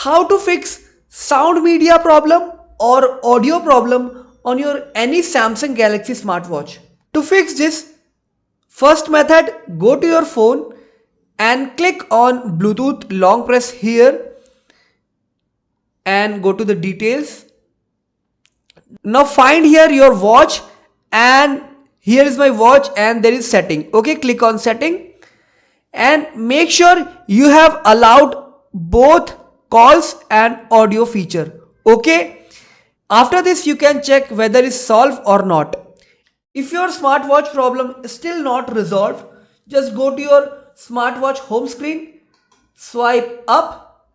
how to fix sound media problem or audio problem on your any Samsung Galaxy smartwatch. To fix this, first method, go to your phone and click on Bluetooth, long press here and go to the details. Now find here your watch, and here is my watch and there is setting. Okay, click on setting and make sure you have allowed both calls and audio feature. Okay, after this you can check whether it's solved or not. If your smartwatch problem is still not resolved, just go to your smartwatch home screen, swipe up,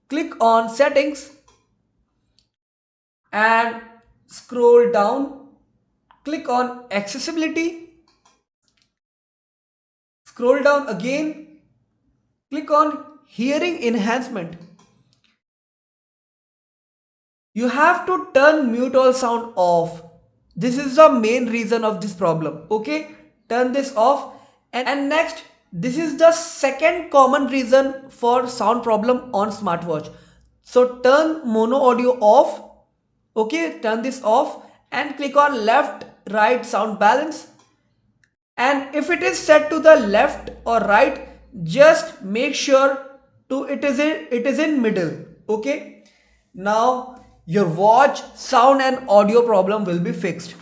click on settings and scroll down, click on accessibility, scroll down again, click on hearing enhancement. You have to turn mute all sound off. This is the main reason of this problem. Okay, turn this off. And next, this is the second common reason for sound problem on smartwatch. So turn mono audio off. Okay, turn this off and click on left right sound balance. And if it is set to the left or right, just make sure to it is in middle. Okay, now your watch sound and audio problem will be fixed.